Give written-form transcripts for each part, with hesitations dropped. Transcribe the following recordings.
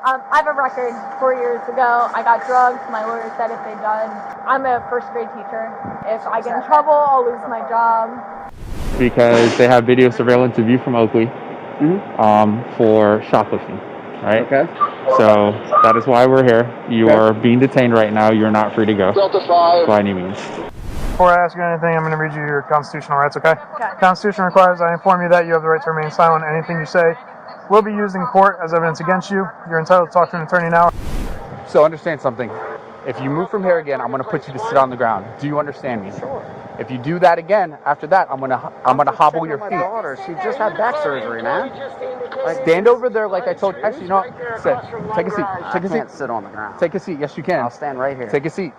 I have a record 4 years ago. I got drugged. My lawyer said if they're done. I'm a first grade teacher. If I get in trouble, I'll lose my job. Because they have video surveillance of you from Oakley for shoplifting, right? Okay. So that is why we're here. You are being detained right now. You're not free to go by any means. Before I ask you anything, I'm going to read you your constitutional rights, okay? The Constitution requires I inform you that you have the right to remain silent. Anything you say will be used in court as evidence against you. You're entitled to talk to an attorney now. So understand something. If you move from here again, I'm going to put you to sit on the ground. Do you understand me? Sure. If you do that again, after that, I'm gonna hobble your feet. My daughter, she just had back surgery, man. Stand over there like I told you. Actually, you know what? Sit. Take a seat. Take a seat. I can't sit on the ground. Take a seat. Yes, you can. I'll stand right here. Take a seat.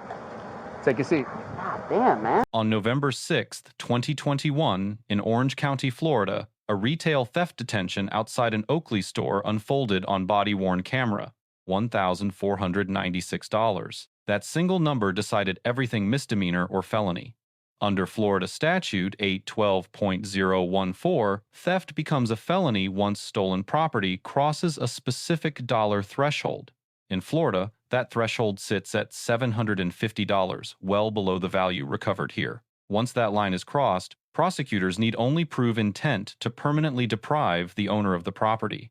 Take a seat. God damn, man. On November 6th, 2021, in Orange County, Florida, a retail theft detention outside an Oakley store unfolded on body-worn camera. $1,496. That single number decided everything misdemeanor or felony. Under Florida Statute 812.014, theft becomes a felony once stolen property crosses a specific dollar threshold. In Florida, that threshold sits at $750, well below the value recovered here. Once that line is crossed, prosecutors need only prove intent to permanently deprive the owner of the property.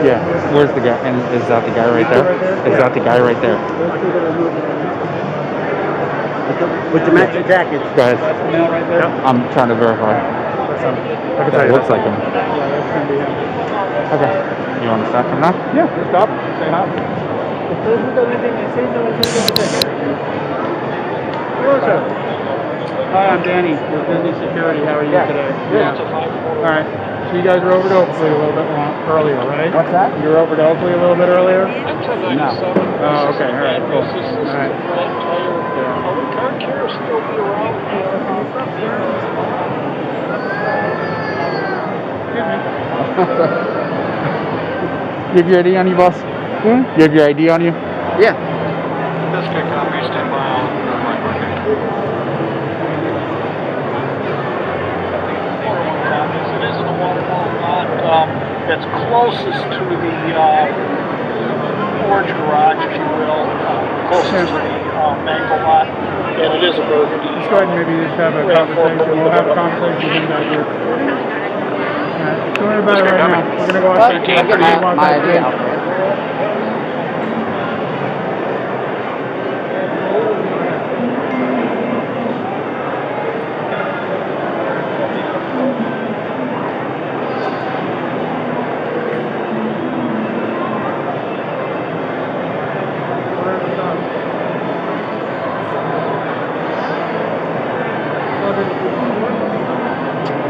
Yeah, where's the guy? And is that the guy right there? Is that the guy right there? With the matching jackets. Go ahead. I'm trying to verify. That looks like him. Okay. You want to start from now? Yeah, stop. Say hi. Hi, I'm Danny with Disney Security. How are you today? Yeah. All right. So you guys were over to Oakley a little bit earlier, right? What's that? You were over to Oakley a little bit earlier? No. Oh, okay. All right. Cool. All right. You have your ID on you, boss? You have your ID on you? Yeah. That's closest to the orange garage, if you will, closest to the mango lot, and it is a burgundy. Let's go ahead and maybe just have a conversation. We'll have a conversation with that group. Alright, don't worry about it right now. We're going to go outside. I'll get my ID out there.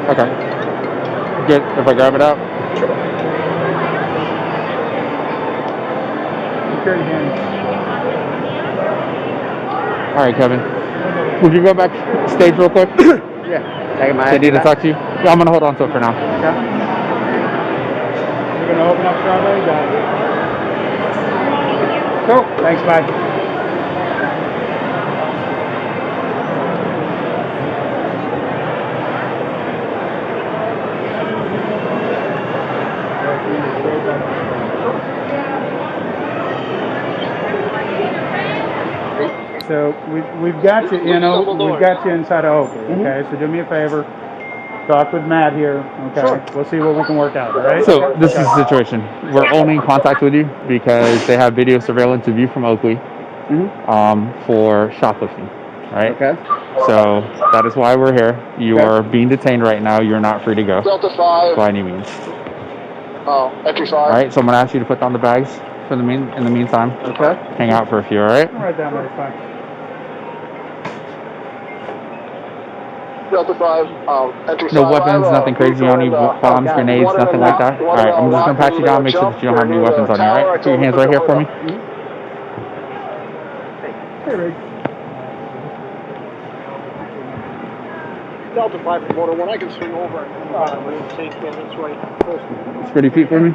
Okay. Good. If I grab it out? Security hands. All right, Kevin. Would you go back stage real quick? Yeah. Taking my They need to talk to you? Yeah, I'm going to hold on to it for now. Okay. You're going to open up strawberry? Got it. Cool. Thanks, bye. So we've got you, we've got you inside of Oakley, okay? So do me a favor, talk with Matt here, okay? Sure. We'll see what we can work out, all right? So this is the situation. We're only in contact with you because they have video surveillance of you from Oakley for shoplifting, right? Okay. So that is why we're here. You are being detained right now. You're not free to go by any means. Entry 5. All right. So I'm gonna ask you to put down the bags for in the meantime. Okay. Hang out for a few. All right. All right, down there, fine. Delta 5, entry 5. No weapons, nothing crazy on you, bombs, grenades, nothing like that. All right. I'm just gonna pat you down, make sure that you don't have any weapons on you. All right. Put your hands right here for me. Hey, Rig. Delta 5 from Motor 1, I can swing over and take this right close to me. Spread your feet for me.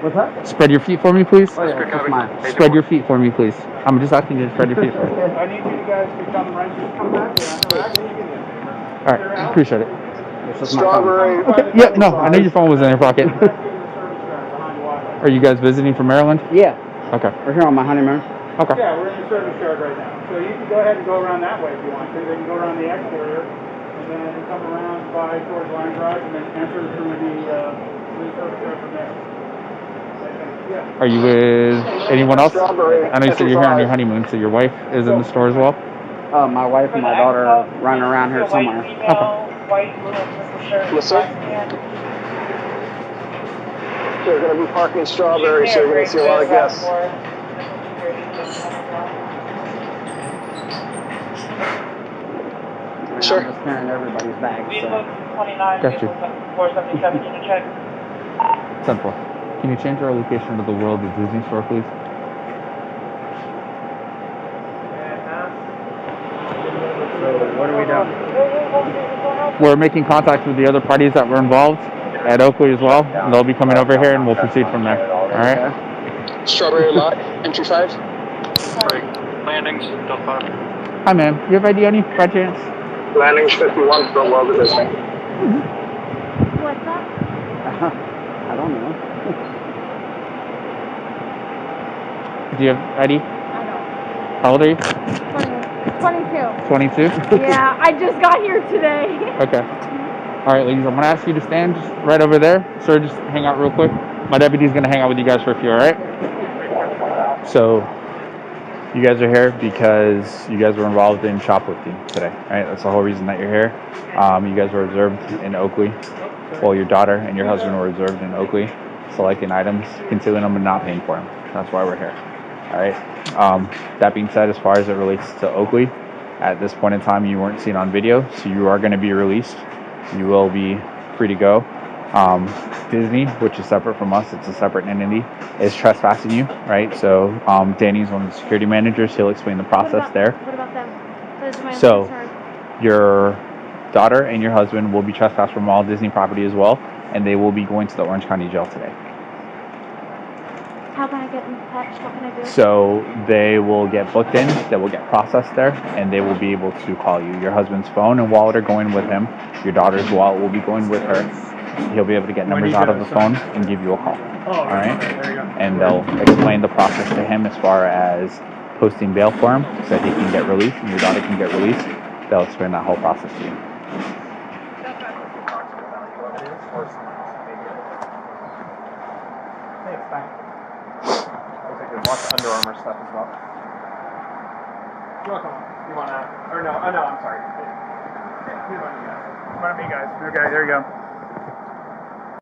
What's that? Spread your feet for me, please. Oh, yeah, that's mine. Spread your feet for me, please. I'm just asking you to spread your feet for me. I need you guys to come right here. Come back here. All right, appreciate it. This is my phone. Strawberry. Okay. Yeah, no, I knew your phone was in your pocket. Are you guys visiting from Maryland? Yeah. Okay. We're here on my honeymoon. Okay. Yeah, we're in the service yard right now. So you can go ahead and go around that way if you want to. Then you can go around the exterior and then come around by towards Line Drive and then enter through the service yard from there. Yeah. Are you with anyone else? I know you said you're here on your honeymoon, so your wife is in the store as well? My wife and my daughter are running around here somewhere. Okay. Yes, sir. They're going to be parking Strawberry, so you're going to see a lot of guests. Sure. I'm just carrying everybody's bags. So. Got you. 10-4. Can you change our location to the World of Disney store, please? So what are we doing? We're making contact with the other parties that were involved at Oakley as well. And they'll be coming over here, and we'll proceed from there. All right? Okay. Strawberry lot, entry 5. Landings, Del 5. Hi, ma'am. You have ID on you, by chance? Landings 51 from World of Disney. What's up? I don't know. Do you have ID? I don't. How old are you? 22. 22? Yeah, I just got here today. Okay. All right, ladies, I'm going to ask you to stand just right over there. Sir, just hang out real quick. My deputy's going to hang out with you guys for a few, all right? So, you guys are here because you guys were involved in shoplifting today, right? That's the whole reason that you're here. You guys were observed in Oakley. Well, your daughter and your husband were observed in Oakley, selecting items, concealing them, and not paying for them. That's why we're here. All right. That being said, as far as it relates to Oakley, at this point in time, you weren't seen on video, so you are going to be released. You will be free to go. Disney, which is separate from us, it's a separate entity, is trespassing you, right? So Danny's one of the security managers. He'll explain the process there. What about them? That is my So, concern. your daughter and your husband will be trespassed from all Disney property as well, and they will be going to the Orange County Jail today. How can I get in touch? What can I do? So they will get booked in, they will get processed there, and they will be able to call you. Your husband's phone and wallet are going with him. Your daughter's wallet will be going with her. He'll be able to get numbers out of the phone and give you a call. All right? And they'll explain the process to him as far as posting bail for him so that he can get released and your daughter can get released. They'll explain that whole process to you. Lots of Under Armour stuff as well. You're welcome. You wanna? Or no? Oh no, I'm sorry. One of me guys. Okay, there you go.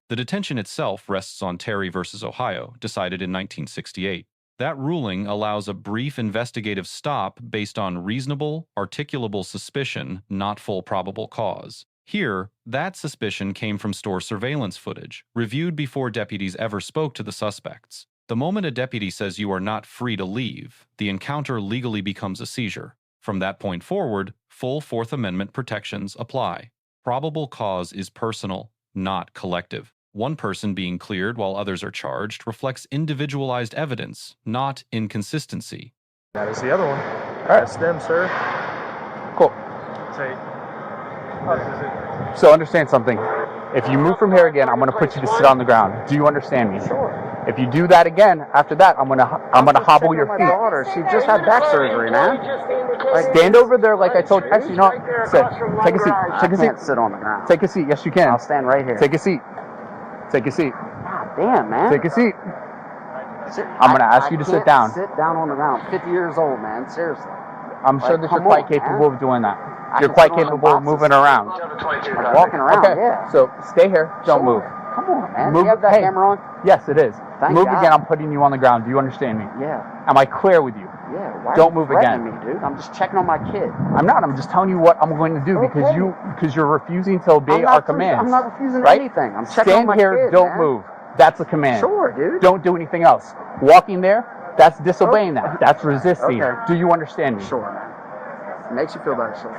The detention itself rests on Terry versus Ohio, decided in 1968. That ruling allows a brief investigative stop based on reasonable, articulable suspicion, not full probable cause. Here, that suspicion came from store surveillance footage, reviewed before deputies ever spoke to the suspects. The moment a deputy says you are not free to leave, the encounter legally becomes a seizure. From that point forward, full Fourth Amendment protections apply. Probable cause is personal, not collective. One person being cleared while others are charged reflects individualized evidence, not inconsistency. That is the other one. All right. That's them, sir. Cool. Say, So understand something. If you move from here again, I'm going to put you to sit on the ground. Do you understand me? Sure. If you do that again, after that, I'm gonna hobble your My feet. daughter, she just had back surgery, man. Stand over there like I told you. Actually, no. Sit. Take a seat. Take a I seat. can't sit on the ground. Take a seat. Yes, you can. I'll stand right here. Take a seat. Take a seat. God damn, man. Take a seat. I'm gonna ask you to sit down. Sit down on the ground. 50 years old, man. Seriously. I'm sure that you're come quite on, capable man. of doing that. I You're can quite sit on capable of boxes. moving around. I'm walking around, Okay. yeah. So stay here. Don't Sure. move. Come on, man. Move. You have that Hey. camera on? Yes, it is. Thank Move God. again. I'm putting you on the ground. Do you understand me? Yeah. Am I clear with you? Yeah. Why Don't are you move threatening again. me, dude? I'm just checking on my kid. I'm not. I'm just telling you what I'm going to do because Okay. you're refusing to obey our commands. I'm not refusing right? anything. I'm checking Stand on my here. kid, Don't man. move. That's a command. Sure, dude. Don't do anything else. Walking there, that's disobeying that. That's resisting. Okay. Do you understand me? Sure, man. It makes you feel better, sure.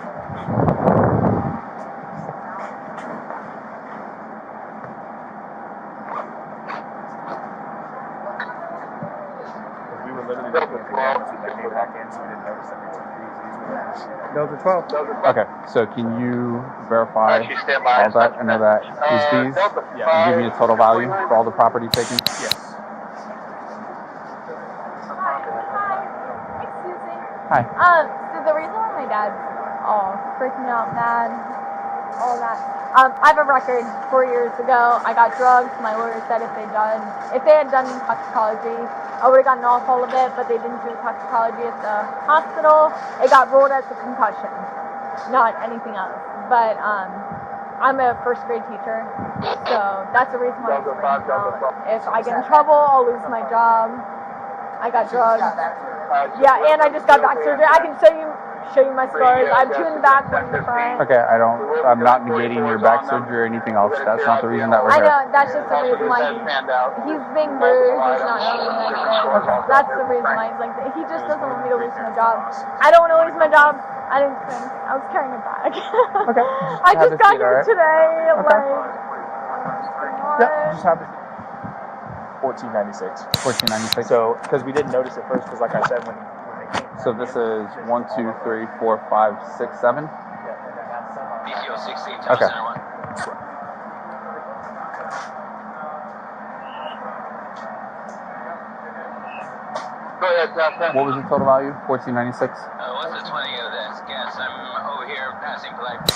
We were literally just with the cameras when they came back in, so we didn't notice that we took these. Those are 12. Okay. So can you verify all that? I know that is these. Yeah. And give me a total value for all the property taken. Yes. Hi. So the reason why my dad's all freaking out mad, all that, I have a record 4 years ago. I got drugs. My lawyer said if they had done toxicology, I would have gotten off all of it, but they didn't do toxicology at the hospital. It got ruled as a concussion, not anything else. But I'm a first grade teacher, so that's the reason why I'm freaking out. If I get in trouble, I'll lose my job. I got drugs. Yeah, and I just got back surgery. I can show you my scars. I have 2 in the back, 1 in the front. Okay, I'm not negating your back surgery or anything else. That's not the reason that we're I here. know, that's just the reason why he's being rude, he's not really nice. That's the reason why he's like that. He just doesn't want me to lose my job. I don't want to lose my job. I didn't think. I was carrying a bag. Okay. I just got here today. Okay. Yeah, just have it. 1496. 1496. So, because we didn't notice it first, because like I said, when they came. So this is 1, 2, 3, 4, 5, 6, 7. BCO 16, Okay. Center 1. Go ahead, What was the total value? 1496. what's the 20 of this? Guess I'm over here passing polite.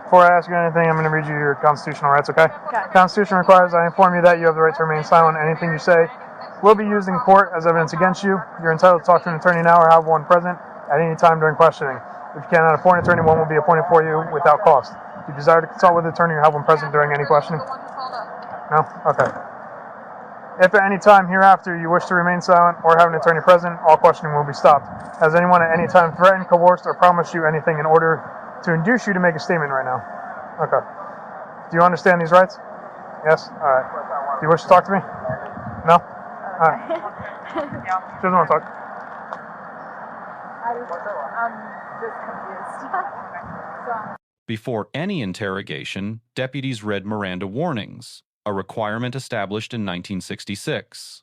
Before I ask you anything, I'm going to read you your constitutional rights, okay? Okay. Constitution requires I inform you that you have the right to remain silent. Anything you say will be used in court as evidence against you. You're entitled to talk to an attorney now or have one present at any time during questioning. If you cannot appoint an attorney, one will be appointed for you without cost. If you desire to consult with an attorney or have one present during any questioning? No? Okay. If at any time hereafter you wish to remain silent or have an attorney present, all questioning will be stopped. Has anyone at any time threatened, coerced, or promised you anything in order to induce you to make a statement right now? Okay. Do you understand these rights? Yes? Alright. Do you wish to talk to me? No? Alright. She doesn't want to talk. I'm just confused. So. Before any interrogation, deputies read Miranda warnings, a requirement established in 1966.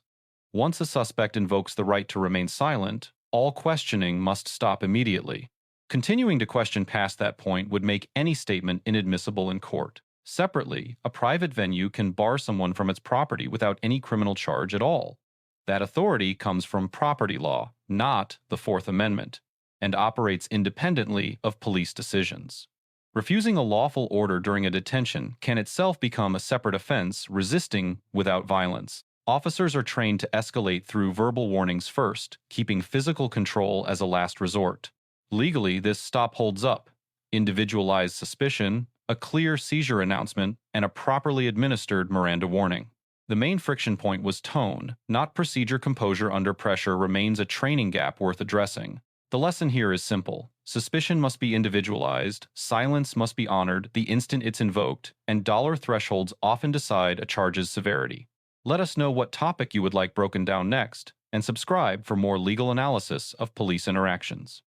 Once a suspect invokes the right to remain silent, all questioning must stop immediately. Continuing to question past that point would make any statement inadmissible in court. Separately, a private venue can bar someone from its property without any criminal charge at all. That authority comes from property law, not the Fourth Amendment, and operates independently of police decisions. Refusing a lawful order during a detention can itself become a separate offense, resisting without violence. Officers are trained to escalate through verbal warnings first, keeping physical control as a last resort. Legally, this stop holds up: individualized suspicion, a clear seizure announcement, and a properly administered Miranda warning. The main friction point was tone, not procedure. Composure under pressure remains a training gap worth addressing. The lesson here is simple. Suspicion must be individualized, silence must be honored the instant it's invoked, and dollar thresholds often decide a charge's severity. Let us know what topic you would like broken down next, and subscribe for more legal analysis of police interactions.